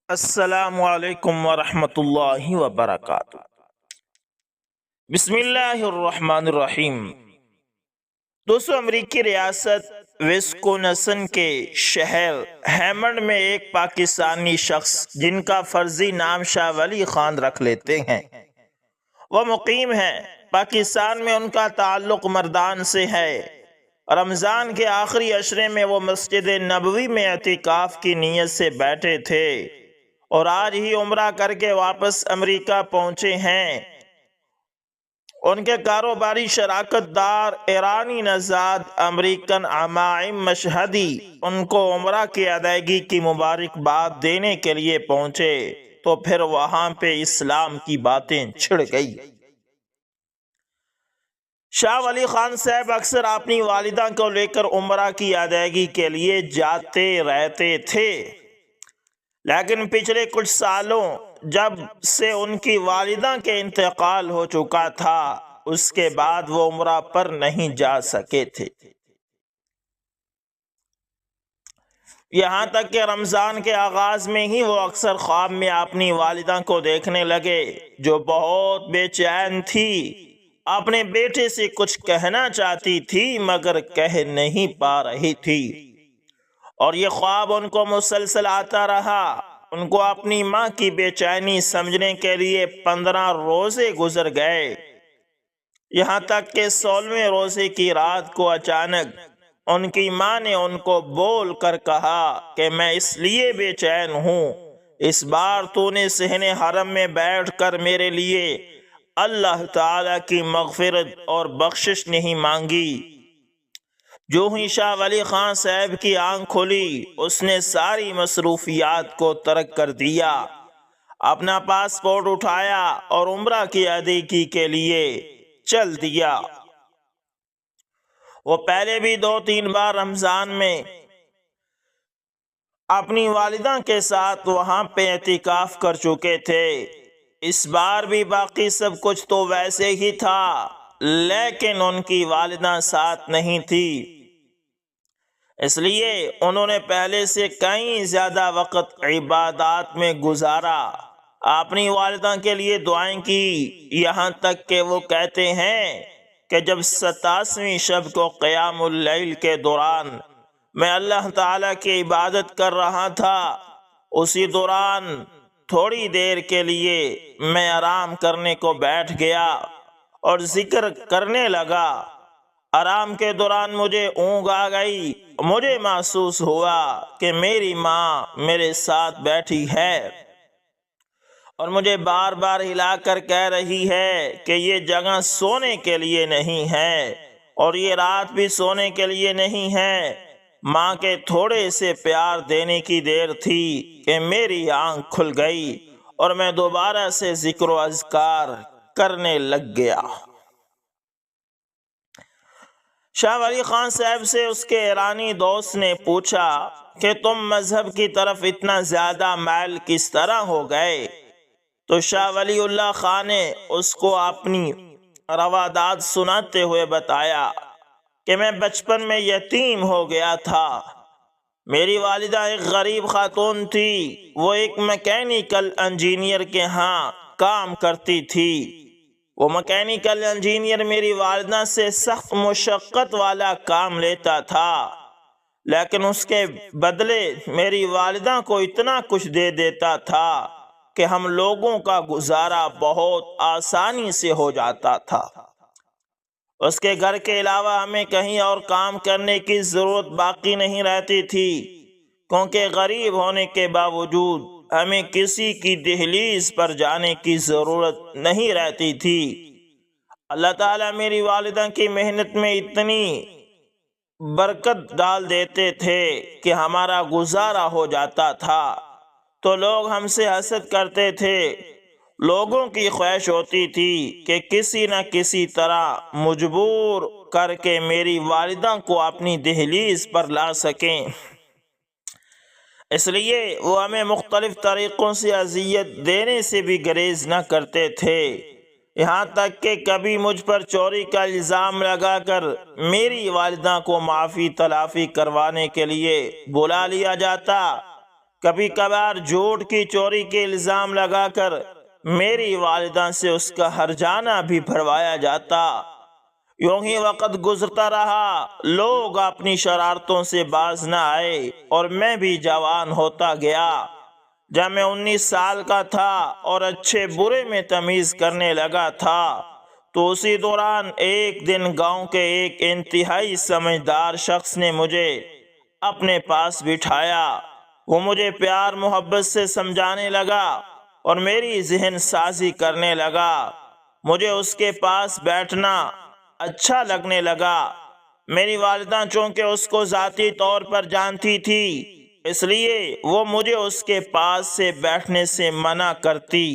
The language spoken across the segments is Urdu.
السلام علیکم ورحمۃ اللہ وبرکاتہ۔ بسم اللہ الرحمن الرحیم۔ دوستو، امریکی ریاست وسکونسن کے شہر ہیمنڈ میں ایک پاکستانی شخص جن کا فرضی نام شاہ ولی خان رکھ لیتے ہیں، وہ مقیم ہیں۔ پاکستان میں ان کا تعلق مردان سے ہے۔ رمضان کے آخری عشرے میں وہ مسجد نبوی میں اعتکاف کی نیت سے بیٹھے تھے اور آج ہی عمرہ کر کے واپس امریکہ پہنچے ہیں۔ ان کے کاروباری شراکت دار ایرانی نژاد امریکن عمائم مشہدی ان کو عمرہ کی ادائیگی کی مبارکباد دینے کے لیے پہنچے تو پھر وہاں پہ اسلام کی باتیں چھڑ گئی۔ شاہ ولی خان صاحب اکثر اپنی والدہ کو لے کر عمرہ کی ادائیگی کے لیے جاتے رہتے تھے، لیکن پچھلے کچھ سالوں جب سے ان کی والدہ کے انتقال ہو چکا تھا، اس کے بعد وہ عمرہ پر نہیں جا سکے تھے۔ یہاں تک کہ رمضان کے آغاز میں ہی وہ اکثر خواب میں اپنی والدہ کو دیکھنے لگے، جو بہت بے چین تھی، اپنے بیٹے سے کچھ کہنا چاہتی تھی مگر کہہ نہیں پا رہی تھی، اور یہ خواب ان کو مسلسل آتا رہا۔ ان کو اپنی ماں کی بے چینی سمجھنے کے لیے 15 روزے گزر گئے، یہاں تک کہ 16ویں روزے کی رات کو اچانک ان کی ماں نے ان کو بول کر کہا کہ میں اس لیے بے چین ہوں، اس بار تو نے صحن حرم میں بیٹھ کر میرے لیے اللہ تعالی کی مغفرت اور بخشش نہیں مانگی۔ جو ہی شاہ ولی خان صاحب کی آنکھ کھلی، اس نے ساری مصروفیات کو ترک کر دیا، اپنا پاسپورٹ اٹھایا اور عمرہ کی ادائیگی کے لیے چل دیا۔ وہ پہلے بھی 2-3 بار رمضان میں اپنی والدہ کے ساتھ وہاں پہ اعتکاف کر چکے تھے۔ اس بار بھی باقی سب کچھ تو ویسے ہی تھا، لیکن ان کی والدہ ساتھ نہیں تھی، اس لیے انہوں نے پہلے سے کہیں زیادہ وقت عبادات میں گزارا، اپنی والدہ کے لیے دعائیں کی، یہاں تک کہ وہ کہتے ہیں کہ جب 87ویں شب کو قیام اللیل کے دوران میں اللہ تعالیٰ کی عبادت کر رہا تھا، اسی دوران تھوڑی دیر کے لیے میں آرام کرنے کو بیٹھ گیا اور ذکر کرنے لگا۔ آرام کے دوران مجھے اونگ آ گئی، مجھے محسوس ہوا کہ میری ماں میرے ساتھ بیٹھی ہے اور مجھے بار بار ہلا کر کہہ رہی ہے کہ یہ جگہ سونے کے لیے نہیں ہے اور یہ رات بھی سونے کے لیے نہیں ہے۔ ماں کے تھوڑے سے پیار دینے کی دیر تھی کہ میری آنکھ کھل گئی اور میں دوبارہ سے ذکر و اذکار کرنے لگ گیا۔ شاہ ولی خان صاحب سے اس کے ایرانی دوست نے پوچھا کہ تم مذہب کی طرف اتنا زیادہ مائل کس طرح ہو گئے؟ تو شاہ ولی اللہ خان نے اس کو اپنی روادات سناتے ہوئے بتایا کہ میں بچپن میں یتیم ہو گیا تھا۔ میری والدہ ایک غریب خاتون تھی، وہ ایک میکینیکل انجینئر کے ہاں کام کرتی تھی۔ وہ میکینیکل انجینئر میری والدہ سے سخت مشقت والا کام لیتا تھا، لیکن اس کے بدلے میری والدہ کو اتنا کچھ دے دیتا تھا کہ ہم لوگوں کا گزارا بہت آسانی سے ہو جاتا تھا۔ اس کے گھر کے علاوہ ہمیں کہیں اور کام کرنے کی ضرورت باقی نہیں رہتی تھی، کیونکہ غریب ہونے کے باوجود ہمیں کسی کی دہلیز پر جانے کی ضرورت نہیں رہتی تھی۔ اللہ تعالیٰ میری والدہ کی محنت میں اتنی برکت ڈال دیتے تھے کہ ہمارا گزارا ہو جاتا تھا، تو لوگ ہم سے حسد کرتے تھے۔ لوگوں کی خواہش ہوتی تھی کہ کسی نہ کسی طرح مجبور کر کے میری والدہ کو اپنی دہلیز پر لا سکیں، اس لیے وہ ہمیں مختلف طریقوں سے اذیت دینے سے بھی گریز نہ کرتے تھے، یہاں تک کہ کبھی مجھ پر چوری کا الزام لگا کر میری والدہ کو معافی تلافی کروانے کے لیے بلا لیا جاتا کبھی کبھار جھوٹ کی چوری کے الزام لگا کر میری والدہ سے اس کا ہرجانہ بھی بھروایا جاتا۔ یوں ہی وقت گزرتا رہا، لوگ اپنی شرارتوں سے باز نہ آئے اور میں بھی جوان ہوتا گیا۔ جب میں 19 سال کا تھا اور اچھے برے میں تمیز کرنے لگا تھا تو اسی دوران ایک دن گاؤں کے ایک انتہائی سمجھدار شخص نے مجھے اپنے پاس بٹھایا۔ وہ مجھے پیار محبت سے سمجھانے لگا اور میری ذہن سازی کرنے لگا۔ مجھے اس کے پاس بیٹھنا اچھا لگنے لگا۔ میری والدہ چونکہ اس کو ذاتی طور پر جانتی تھی، اس لیے وہ مجھے اس کے پاس سے بیٹھنے سے منع کرتی،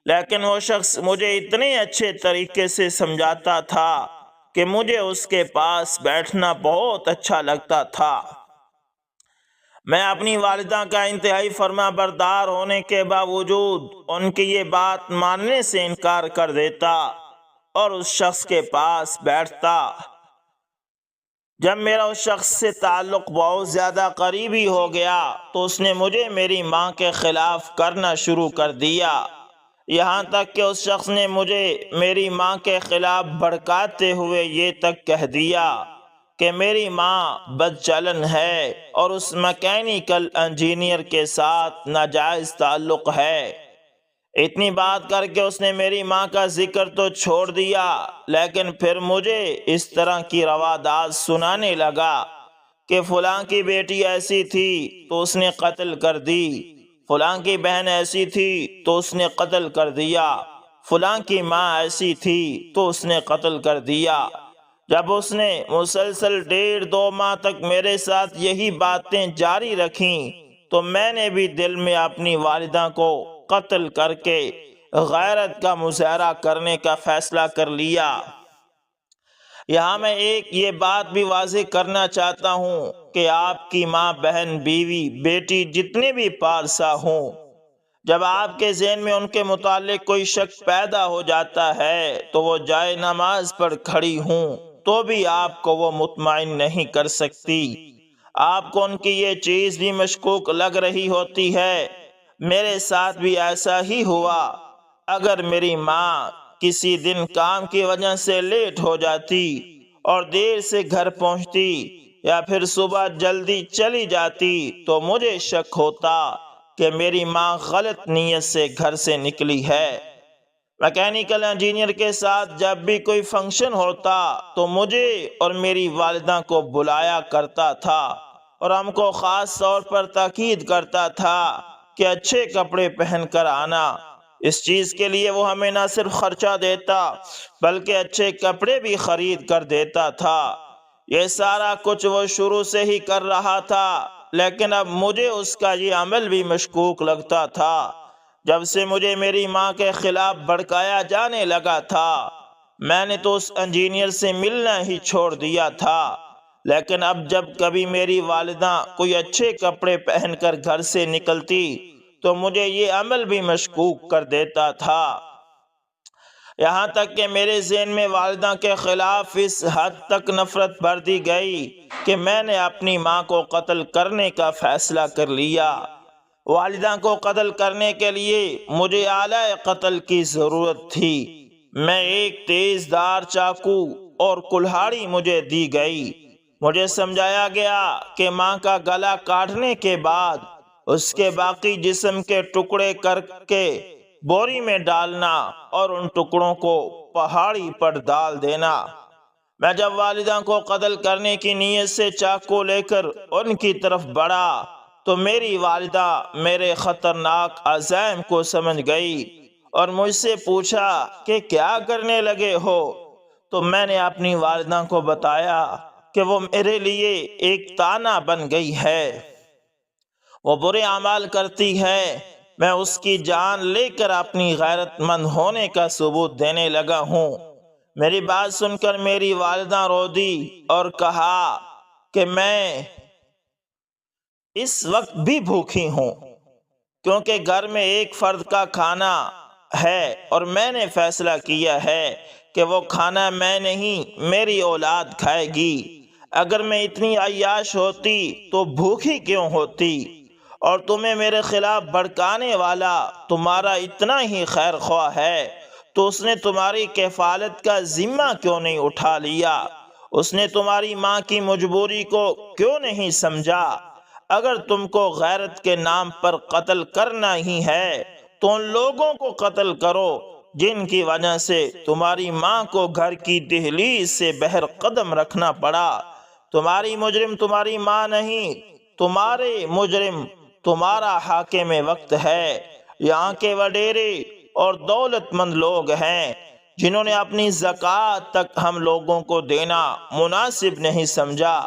لیکن وہ شخص مجھے اتنے اچھے طریقے سے سمجھاتا تھا کہ مجھے اس کے پاس بیٹھنا بہت اچھا لگتا تھا۔ میں اپنی والدہ کا انتہائی فرما بردار ہونے کے باوجود ان کی یہ بات ماننے سے انکار کر دیتا اور اس شخص کے پاس بیٹھتا۔ جب میرا اس شخص سے تعلق بہت زیادہ قریبی ہو گیا تو اس نے مجھے میری ماں کے خلاف کرنا شروع کر دیا، یہاں تک کہ اس شخص نے مجھے میری ماں کے خلاف بھڑکاتے ہوئے یہ تک کہہ دیا کہ میری ماں بد چلن ہے اور اس میکینیکل انجینئر کے ساتھ ناجائز تعلق ہے۔ اتنی بات کر کے اس نے میری ماں کا ذکر تو چھوڑ دیا، لیکن پھر مجھے اس طرح کی روادات سنانے لگا کہ فلاں کی بیٹی ایسی تھی تو اس نے قتل کر دی، فلاں کی بہن ایسی تھی تو اس نے قتل کر دیا، فلاں کی ماں ایسی تھی تو اس نے قتل کر دیا۔ جب اس نے مسلسل 1.5-2 ماہ تک میرے ساتھ یہی باتیں جاری رکھیں تو میں نے بھی دل میں اپنی والدہ کو قتل کر کے غیرت کا مظاہرہ کرنے کا فیصلہ کر لیا۔ یہاں میں ایک یہ بات بھی واضح کرنا چاہتا ہوں کہ آپ کی ماں، بہن، بیوی، بیٹی جتنے بھی پارسا ہوں، جب آپ کے ذہن میں ان کے متعلق کوئی شک پیدا ہو جاتا ہے تو وہ جائے نماز پر کھڑی ہوں تو بھی آپ کو وہ مطمئن نہیں کر سکتی۔ آپ کو ان کی یہ چیز بھی مشکوک لگ رہی ہوتی ہے۔ میرے ساتھ بھی ایسا ہی ہوا۔ اگر میری ماں کسی دن کام کی وجہ سے لیٹ ہو جاتی اور دیر سے گھر پہنچتی یا پھر صبح جلدی چلی جاتی تو مجھے شک ہوتا کہ میری ماں غلط نیت سے گھر سے نکلی ہے۔ میکینیکل انجینئر کے ساتھ جب بھی کوئی فنکشن ہوتا تو مجھے اور میری والدہ کو بلایا کرتا تھا اور ہم کو خاص طور پر تاکید کرتا تھا کہ اچھے کپڑے پہن کر آنا۔ اس چیز کے لیے وہ ہمیں نہ صرف خرچہ دیتا بلکہ اچھے کپڑے بھی خرید کر دیتا تھا۔ یہ سارا کچھ وہ شروع سے ہی کر رہا تھا، لیکن اب مجھے اس کا یہ عمل بھی مشکوک لگتا تھا۔ جب سے مجھے میری ماں کے خلاف بھڑکایا جانے لگا تھا، میں نے تو اس انجینئر سے ملنا ہی چھوڑ دیا تھا، لیکن اب جب کبھی میری والدہ کوئی اچھے کپڑے پہن کر گھر سے نکلتی تو مجھے یہ عمل بھی مشکوک کر دیتا تھا۔ یہاں تک کہ میرے ذہن میں والدہ کے خلاف اس حد تک نفرت بھر دی گئی کہ میں نے اپنی ماں کو قتل کرنے کا فیصلہ کر لیا۔ والدہ کو قتل کرنے کے لیے مجھے آلہ قتل کی ضرورت تھی۔ میں ایک تیز دھار چاقو اور کلہاڑی مجھے دی گئی۔ مجھے سمجھایا گیا کہ ماں کا گلا کاٹنے کے بعد اس کے باقی جسم کے ٹکڑے کر کے بوری میں ڈالنا اور ان ٹکڑوں کو پہاڑی پر ڈال دینا۔ میں جب والدہ کو قتل کرنے کی نیت سے چاقو لے کر ان کی طرف بڑھا تو میری والدہ میرے خطرناک عزائم کو سمجھ گئی اور مجھ سے پوچھا کہ کیا کرنے لگے ہو؟ تو میں نے اپنی والدہ کو بتایا کہ وہ میرے لیے ایک تانا بن گئی ہے، وہ برے اعمال کرتی ہے۔ میں اس کی جان لے کر اپنی غیرت مند ہونے کا ثبوت دینے لگا ہوں۔ میری بات سن کر میری والدہ رو دی اور کہا کہ میں اس وقت بھی بھوکی ہوں کیونکہ گھر میں ایک فرد کا کھانا ہے اور میں نے فیصلہ کیا ہے کہ وہ کھانا میں نہیں میری اولاد کھائے گی۔ اگر میں اتنی عیاش ہوتی تو بھوکی کیوں ہوتی؟ اور تمہیں میرے خلاف بھڑکانے والا تمہارا اتنا ہی خیر خواہ ہے تو اس نے تمہاری کفالت کا ذمہ کیوں نہیں اٹھا لیا؟ اس نے تمہاری ماں کی مجبوری کو کیوں نہیں سمجھا؟ اگر تم کو غیرت کے نام پر قتل کرنا ہی ہے تو ان لوگوں کو قتل کرو جن کی وجہ سے تمہاری ماں کو گھر کی دہلیز سے بہر قدم رکھنا پڑا۔ تمہاری مجرم تمہاری ماں نہیں، تمہارے مجرم تمہارا حاکم وقت ہے۔ یہاں کے وڈیرے اور دولت مند لوگ ہیں جنہوں نے اپنی زکوٰۃ تک ہم لوگوں کو دینا مناسب نہیں سمجھا۔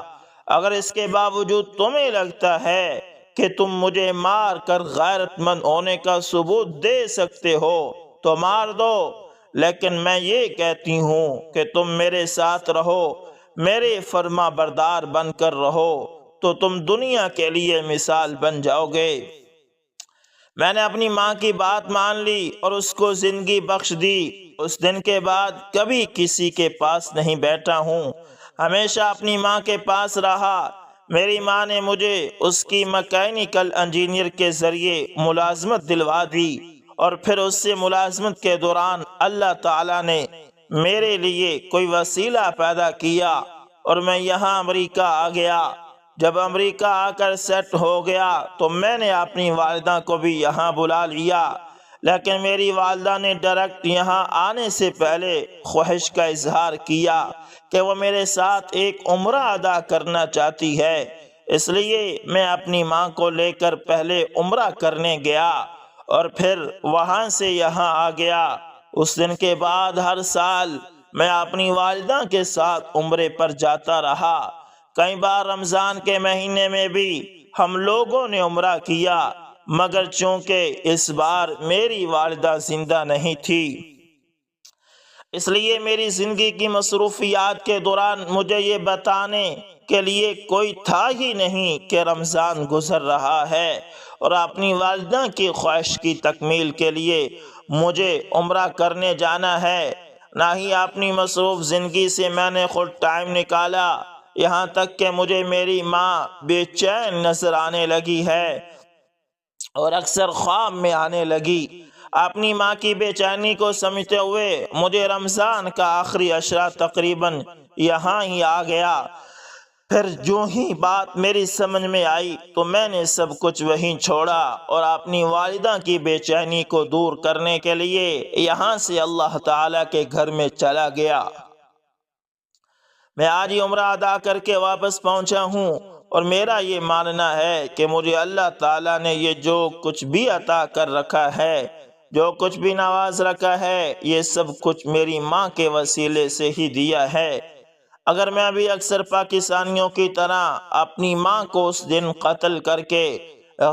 اگر اس کے باوجود تمہیں لگتا ہے کہ تم مجھے مار کر غیرت مند ہونے کا ثبوت دے سکتے ہو تو مار دو، لیکن میں یہ کہتی ہوں کہ تم میرے ساتھ رہو، میرے فرما بردار بن کر رہو تو تم دنیا کے لیے مثال بن جاؤ گے۔ میں نے اپنی ماں کی بات مان لی اور اس کو زندگی بخش دی۔ اس دن کے بعد کبھی کسی کے پاس نہیں بیٹھا ہوں، ہمیشہ اپنی ماں کے پاس رہا۔ میری ماں نے مجھے اس کی مکینیکل انجینئر کے ذریعے ملازمت دلوا دی اور پھر اس سے ملازمت کے دوران اللہ تعالیٰ نے میرے لیے کوئی وسیلہ پیدا کیا اور میں یہاں امریکہ آ گیا۔ جب امریکہ آ کر سیٹ ہو گیا تو میں نے اپنی والدہ کو بھی یہاں بلا لیا، لیکن میری والدہ نے ڈائریکٹ یہاں آنے سے پہلے خواہش کا اظہار کیا کہ وہ میرے ساتھ ایک عمرہ ادا کرنا چاہتی ہے۔ اس لیے میں اپنی ماں کو لے کر پہلے عمرہ کرنے گیا اور پھر وہاں سے یہاں آ گیا۔ اس دن کے بعد ہر سال میں اپنی والدہ کے ساتھ عمرے پر جاتا رہا۔ کئی بار رمضان کے مہینے میں بھی ہم لوگوں نے عمرہ کیا، مگر چونکہ اس بار میری والدہ زندہ نہیں تھی، اس لیے میری زندگی کی مصروفیات کے دوران مجھے یہ بتانے کے لیے کوئی تھا ہی نہیں کہ رمضان گزر رہا ہے اور اپنی والدہ کی خواہش کی تکمیل کے لیے مجھے عمرہ کرنے جانا ہے۔ نہ ہی اپنی مصروف زندگی سے میں نے خود ٹائم نکالا، یہاں تک کہ مجھے میری ماں بے چین نظر آنے لگی ہے اور اکثر خواب میں آنے لگی۔ اپنی ماں کی بے چینی کو سمجھتے ہوئے مجھے رمضان کا آخری عشرہ تقریباً یہاں ہی آ گیا۔ پھر جو ہی بات میری سمجھ میں آئی تو میں نے سب کچھ وہیں چھوڑا اور اپنی والدہ کی بے چینی کو دور کرنے کے لیے یہاں سے اللہ تعالیٰ کے گھر میں چلا گیا۔ میں آج ہی عمرہ ادا کر کے واپس پہنچا ہوں اور میرا یہ ماننا ہے کہ مجھے اللہ تعالیٰ نے یہ جو کچھ بھی عطا کر رکھا ہے، جو کچھ بھی نواز رکھا ہے، یہ سب کچھ میری ماں کے وسیلے سے ہی دیا ہے۔ اگر میں بھی اکثر پاکستانیوں کی طرح اپنی ماں کو اس دن قتل کر کے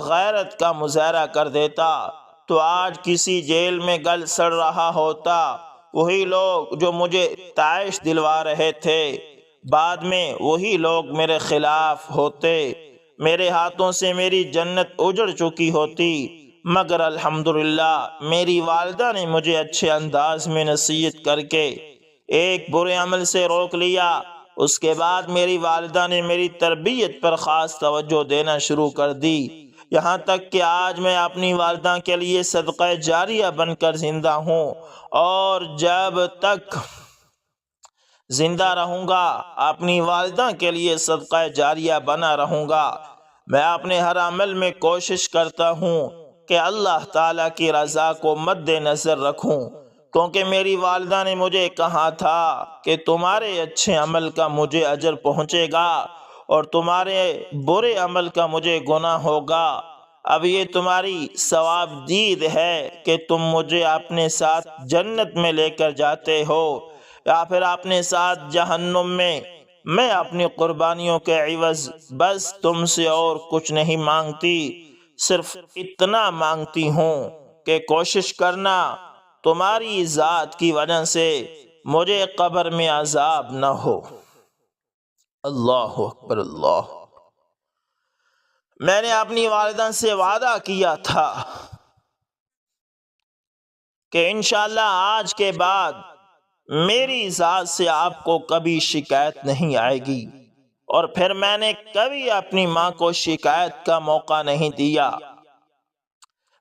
غیرت کا مظاہرہ کر دیتا تو آج کسی جیل میں گل سڑ رہا ہوتا۔ وہی لوگ جو مجھے تعیش دلوا رہے تھے بعد میں وہی لوگ میرے خلاف ہوتے، میرے ہاتھوں سے میری جنت اجڑ چکی ہوتی، مگر الحمدللہ میری والدہ نے مجھے اچھے انداز میں نصیحت کر کے ایک برے عمل سے روک لیا۔ اس کے بعد میری والدہ نے میری تربیت پر خاص توجہ دینا شروع کر دی، یہاں تک کہ آج میں اپنی والدہ کے لیے صدقہ جاریہ بن کر زندہ ہوں اور جب تک زندہ رہوں گا اپنی والدہ کے لیے صدقہ جاریہ بنا رہوں گا۔ میں اپنے ہر عمل میں کوشش کرتا ہوں کہ اللہ تعالیٰ کی رضا کو مد نظر رکھوں، کیونکہ میری والدہ نے مجھے کہا تھا کہ تمہارے اچھے عمل کا مجھے اجر پہنچے گا اور تمہارے برے عمل کا مجھے گناہ ہوگا۔ اب یہ تمہاری ثواب دید ہے کہ تم مجھے اپنے ساتھ جنت میں لے کر جاتے ہو یا پھر اپنے ساتھ جہنم میں اپنی قربانیوں کے عوض بس تم سے اور کچھ نہیں مانگتی، صرف اتنا مانگتی ہوں کہ کوشش کرنا تمہاری ذات کی وجہ سے مجھے قبر میں عذاب نہ ہو۔ اللہ اکبر اللہ۔ میں نے اپنی والدہ سے وعدہ کیا تھا کہ انشاءاللہ آج کے بعد میری ذات سے آپ کو کبھی شکایت نہیں آئے گی، اور پھر میں نے کبھی اپنی ماں کو شکایت کا موقع نہیں دیا۔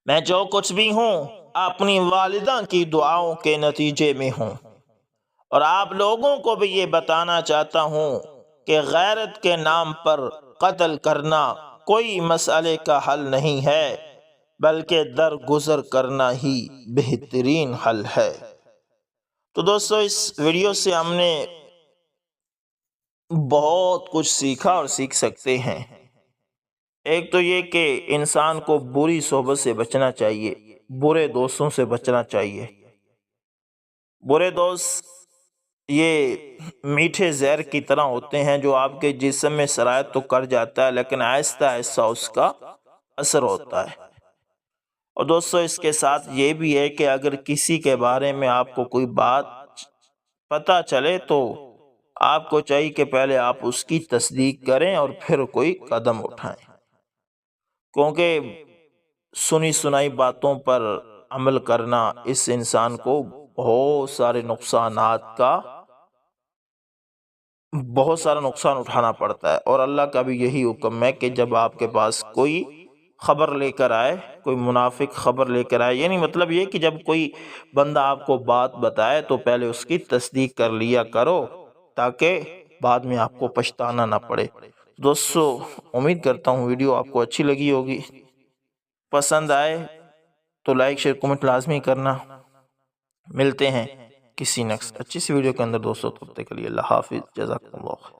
میں جو کچھ بھی ہوں اپنی والدہ کی دعاؤں کے نتیجے میں ہوں۔ اور آپ لوگوں کو بھی یہ بتانا چاہتا ہوں کہ غیرت کے نام پر قتل کرنا کوئی مسئلے کا حل نہیں ہے، بلکہ درگزر کرنا ہی بہترین حل ہے۔ تو دوستو، اس ویڈیو سے ہم نے بہت کچھ سیکھا اور سیکھ سکتے ہیں۔ ایک تو یہ کہ انسان کو بری صحبت سے بچنا چاہیے، برے دوستوں سے بچنا چاہیے۔ برے دوست یہ میٹھے زہر کی طرح ہوتے ہیں جو آپ کے جسم میں سرایت تو کر جاتا ہے، لیکن آہستہ آہستہ اس کا اثر ہوتا ہے۔ اور دوستو، اس کے ساتھ یہ بھی ہے کہ اگر کسی کے بارے میں آپ کو کوئی بات پتہ چلے تو آپ کو چاہیے کہ پہلے آپ اس کی تصدیق کریں اور پھر کوئی قدم اٹھائیں، کیونکہ سنی سنائی باتوں پر عمل کرنا اس انسان کو بہت سارے نقصان اٹھانا پڑتا ہے۔ اور اللہ کا بھی یہی حکم ہے کہ جب آپ کے پاس کوئی خبر لے کر آئے، کوئی منافق خبر لے کر آئے، یعنی مطلب یہ کہ جب کوئی بندہ آپ کو بات بتائے تو پہلے اس کی تصدیق کر لیا کرو، تاکہ بعد میں آپ کو پچھتانا نہ پڑے۔ دوستو، امید کرتا ہوں ویڈیو آپ کو اچھی لگی ہوگی۔ پسند آئے تو لائک شیئر کمنٹ لازمی کرنا۔ ملتے ہیں کسی نیکسٹ اچھی سی ویڈیو کے اندر دوستو، تب تک کے لیے اللہ حافظ، جزاکم اللہ خیر۔